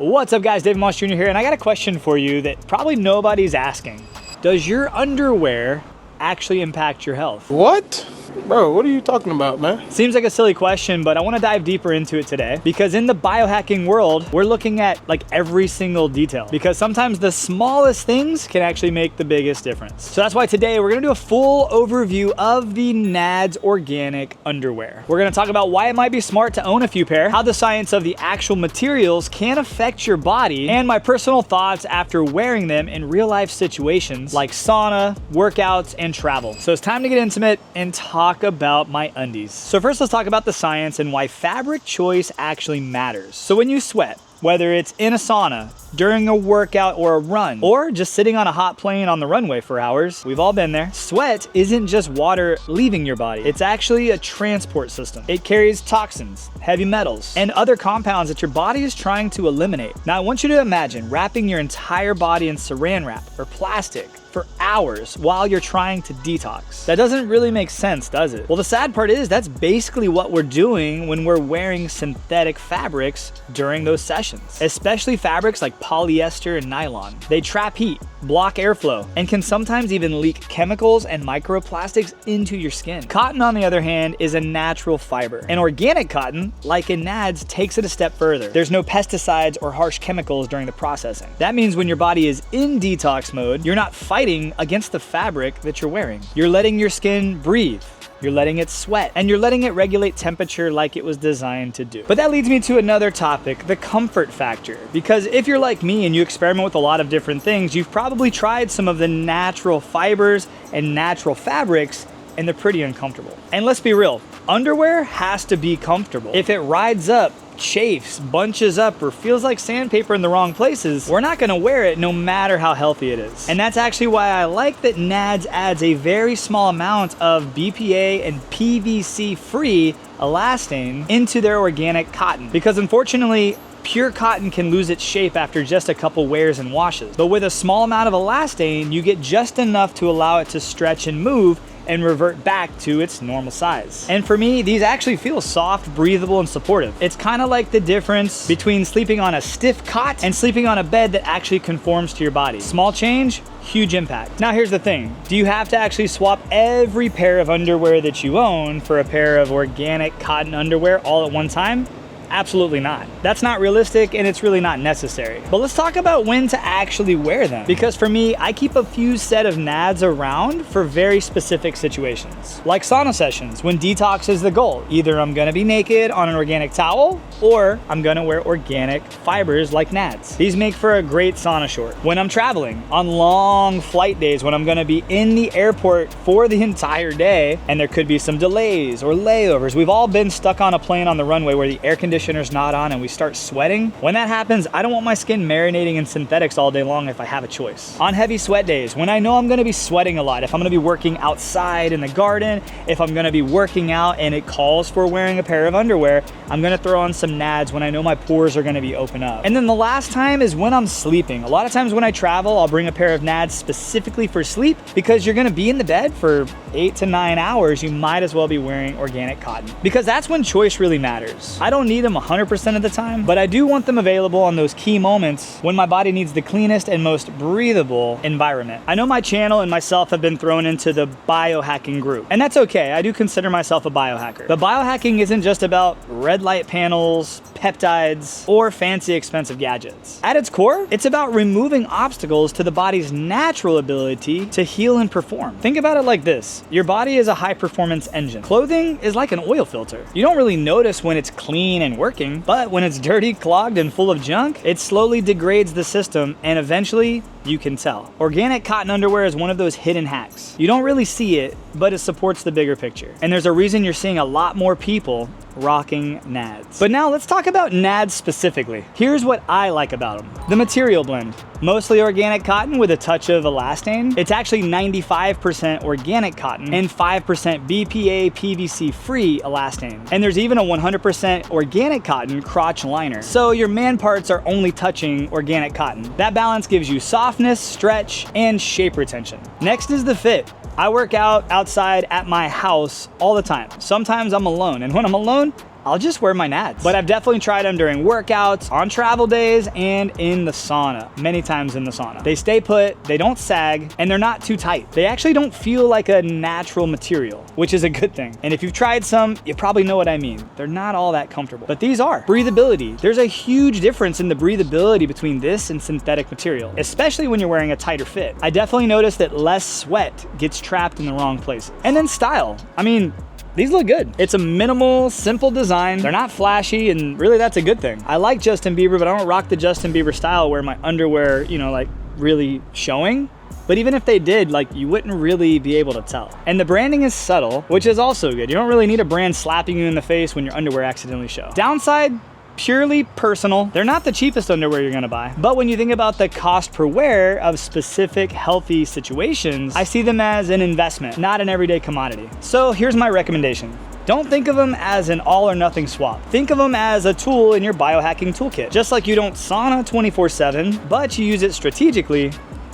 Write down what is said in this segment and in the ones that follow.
What's up guys, David Moss Jr. here, and I got a question for you that probably nobody's asking. Does your underwear actually impact your health? What? Bro, what are you talking about, man? Seems like a silly question, but I want to dive deeper into it today because in the biohacking world, we're looking at like every single detail because sometimes the smallest things can actually make the biggest difference. So that's why today we're going to do a full overview of the NADs organic underwear. We're going to talk about why it might be smart to own a few pair, how the science of the actual materials can affect your body, and my personal thoughts after wearing them in real life situations like sauna, workouts, and travel. So it's time to get intimate and talk about my undies. So first let's talk about the science and why fabric choice actually matters. So when you sweat, whether it's in a sauna, during a workout or a run, or just sitting on a hot plane on the runway for hours, we've all been there. Sweat isn't just water leaving your body. It's actually a transport system. It carries toxins, heavy metals, and other compounds that your body is trying to eliminate. Now I want you to imagine wrapping your entire body in saran wrap or plastic for hours while you're trying to detox. That doesn't really make sense, does it? Well, the sad part is that's basically what we're doing when we're wearing synthetic fabrics during those sessions, especially fabrics like polyester and nylon. They trap heat, block airflow, and can sometimes even leak chemicals and microplastics into your skin. Cotton, on the other hand, is a natural fiber. And organic cotton, like in NADs, takes it a step further. There's no pesticides or harsh chemicals during the processing. That means when your body is in detox mode, you're not fighting against the fabric that you're wearing. You're letting your skin breathe. You're letting it sweat, and you're letting it regulate temperature like it was designed to do. But that leads me to another topic, the comfort factor. Because if you're like me and you experiment with a lot of different things, you've probably tried some of the natural fibers and natural fabrics, and they're pretty uncomfortable. And let's be real, underwear has to be comfortable. If it rides up, chafes, bunches up, or feels like sandpaper in the wrong places, we're not gonna wear it no matter how healthy it is. And that's actually why I like that NADs adds a very small amount of BPA and PVC free elastane into their organic cotton. Because unfortunately, pure cotton can lose its shape after just a couple wears and washes. But with a small amount of elastane, you get just enough to allow it to stretch and move and revert back to its normal size. And for me, these actually feel soft, breathable, and supportive. It's kind of like the difference between sleeping on a stiff cot and sleeping on a bed that actually conforms to your body. Small change, huge impact. Now here's the thing, do you have to actually swap every pair of underwear that you own for a pair of organic cotton underwear all at one time? Absolutely not. That's not realistic and it's really not necessary. But let's talk about when to actually wear them. Because for me, I keep a few set of NADs around for very specific situations. Like sauna sessions, when detox is the goal. Either I'm gonna be naked on an organic towel or I'm gonna wear organic fibers like NADs. These make for a great sauna short. When I'm traveling, on long flight days, when I'm gonna be in the airport for the entire day, and there could be some delays or layovers. We've all been stuck on a plane on the runway where the air conditioner's not on and we start sweating. When that happens, I don't want my skin marinating in synthetics all day long if I have a choice. On heavy sweat days, when I know I'm gonna be sweating a lot, if I'm gonna be working outside in the garden, if I'm gonna be working out and it calls for wearing a pair of underwear, I'm gonna throw on some NADs when I know my pores are gonna be open up. And then the last time is when I'm sleeping. A lot of times when I travel, I'll bring a pair of NADs specifically for sleep because you're gonna be in the bed for 8 to 9 hours. You might as well be wearing organic cotton because that's when choice really matters. I don't need them 100% of the time, but I do want them available on those key moments when my body needs the cleanest and most breathable environment. I know my channel and myself have been thrown into the biohacking group, and that's okay. I do consider myself a biohacker. But biohacking isn't just about red light panels, peptides, or fancy expensive gadgets. At its core, it's about removing obstacles to the body's natural ability to heal and perform. Think about it like this. Your body is a high performance engine. Clothing is like an oil filter. You don't really notice when it's clean and working, but when it's dirty, clogged, and full of junk, it slowly degrades the system and eventually you can tell. Organic cotton underwear is one of those hidden hacks. You don't really see it, but it supports the bigger picture. And there's a reason you're seeing a lot more people rocking NADs. But now let's talk about NADs specifically. Here's what I like about them. The material blend. Mostly organic cotton with a touch of elastane. It's actually 95% organic cotton and 5% BPA PVC free elastane. And there's even a 100% organic cotton crotch liner. So your man parts are only touching organic cotton. That balance gives you softness, stretch, and shape retention. Next is the fit. I work out outside at my house all the time. Sometimes I'm alone, and when I'm alone, I'll just wear my NADs. But I've definitely tried them during workouts, on travel days, and in the sauna. Many times in the sauna. They stay put, they don't sag, and they're not too tight. They actually don't feel like a natural material, which is a good thing. And if you've tried some, you probably know what I mean. They're not all that comfortable, but these are. Breathability. There's a huge difference in the breathability between this and synthetic material, especially when you're wearing a tighter fit. I definitely noticed that less sweat gets trapped in the wrong places. And then style. I mean, these look good. It's a minimal, simple design. They're not flashy, and really that's a good thing. I like Justin Bieber, but I don't rock the Justin Bieber style where my underwear, you know, like really showing. But even if they did, like, you wouldn't really be able to tell. And the branding is subtle, which is also good. You don't really need a brand slapping you in the face when your underwear accidentally show. Downside, purely personal. They're not the cheapest underwear you're gonna buy, but when you think about the cost per wear of specific healthy situations, I see them as an investment, not an everyday commodity. So here's my recommendation. Don't think of them as an all or nothing swap. Think of them as a tool in your biohacking toolkit. Just like you don't sauna 24/7, but you use it strategically,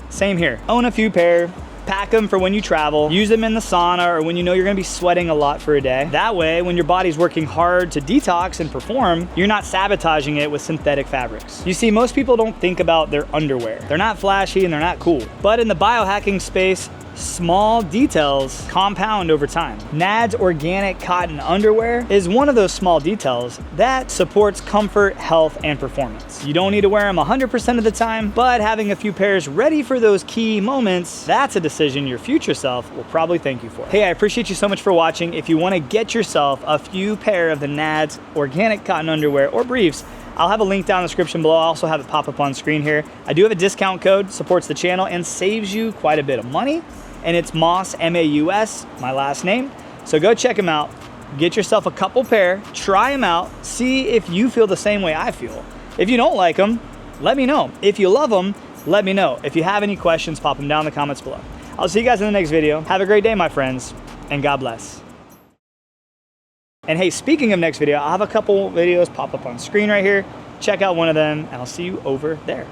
same here. Own a few pair, pack them for when you travel, use them in the sauna or when you know you're gonna be sweating a lot for a day. That way, when your body's working hard to detox and perform, you're not sabotaging it with synthetic fabrics. You see, most people don't think about their underwear. They're not flashy and they're not cool. But in the biohacking space, small details compound over time. NADs organic cotton underwear is one of those small details that supports comfort, health, and performance. You don't need to wear them 100% of the time, but having a few pairs ready for those key moments, that's a decision your future self will probably thank you for. Hey, I appreciate you so much for watching. If you want to get yourself a few pair of the NADs organic cotton underwear or briefs, I'll have a link down in the description below. I'll also have it pop up on screen here. I do have a discount code, supports the channel and saves you quite a bit of money. And it's Maus, M-A-U-S, my last name. So go check them out. Get yourself a couple pair, try them out, see if you feel the same way I feel. If you don't like them, let me know. If you love them, let me know. If you have any questions, pop them down in the comments below. I'll see you guys in the next video. Have a great day, my friends, and God bless. And hey, speaking of next video, I'll have a couple videos pop up on screen right here. Check out one of them, and I'll see you over there.